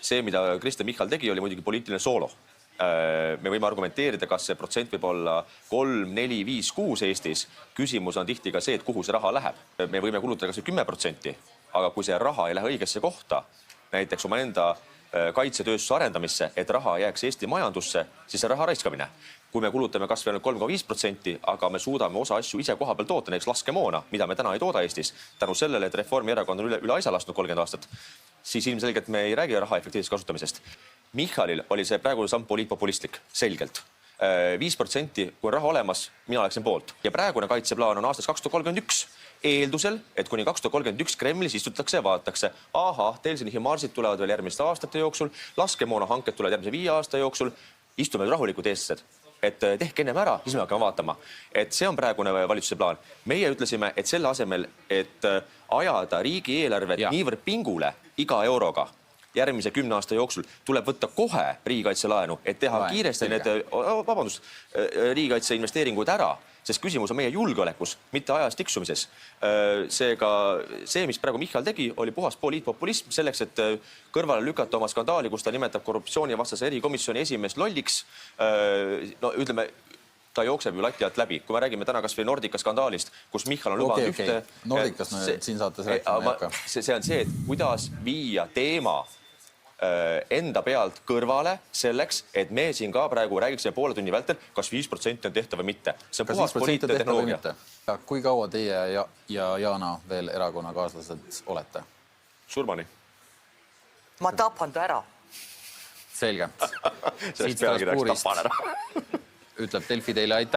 see, mida Kristen Michal tegi, oli muidugi poliitiline soolo. Me võime argumenteerida, kas see protsent võib olla 3, 4, 5, 6 Eestis. Küsimus on tihti ka see, et kuhu see raha läheb. Me võime kulutada kas 10%, aga kui see raha ei lähe õigesse kohta, näiteks oma enda kaitsetööstuse arendamisse, et raha jääks Eesti majandusse, siis see raha raiskamine. Kui me kulutame kas või 3,5%, aga me suudame osa asju ise koha peal toota, näiteks laskemoona, mida me täna ei tooda Eestis, tänu sellele, et Reformierakond on üle aisa lasknud 30 aastat, siis ilmselgelt me ei räägi raha efektiivsest kasutamisest. Michalil oli see praegu samm poliitpopulistlik, selgelt. 5%, kui on raha olemas, mina oleksin poolt. Ja praegune kaitseplaan on aastast 2031 eeldusel, et kuni 2031 Kremlis istutakse ja vaadatakse, teil siin Himarsid tulevad veel järgmiste aastate jooksul, laskemoona hanked tulevad järgmise 5 aasta jooksul, istume rahulikud eestlased. Et tehke ennem ära, siis me hakkame vaatama. Et see on praegune valitsuse plaan. Meie ütlesime, et selle asemel, et ajada riigieelarvet niivõrd pingule iga euroga järgmise 10 aasta jooksul, tuleb võtta kohe riigikaitselaenu, et teha kiiresti need riigikaitse investeeringud ära, sest küsimus on meie julgeolekus, mitte ajas tiksumises. Seega see, mis praegu Michal tegi, oli puhas poliitpopulism selleks, et kõrvale lükata oma skandaali, kus ta nimetab korruptsioonivastase erikomisjoni esimeest lolliks. No ütleme, ta jookseb ju lati alt läbi. Kui me räägime täna kas või Nordica skandaalist, kus Michal on lubanud ühte... Nordicas siin saates rääkima. See on see, et kuidas viia teema enda pealt kõrvale selleks, et me siin ka praegu räägiksime poole tunni vältel, kas 5% on tehtav või mitte. See on puhas poliitiline tehnoloogia. Kui kaua teie ja Jaana veel erakonnakaaslased olete? Surmani. Ma tapan ta ära. Selge. Sellest pealegi rääks tapan ära. Ütleb Delfi teile aitäh.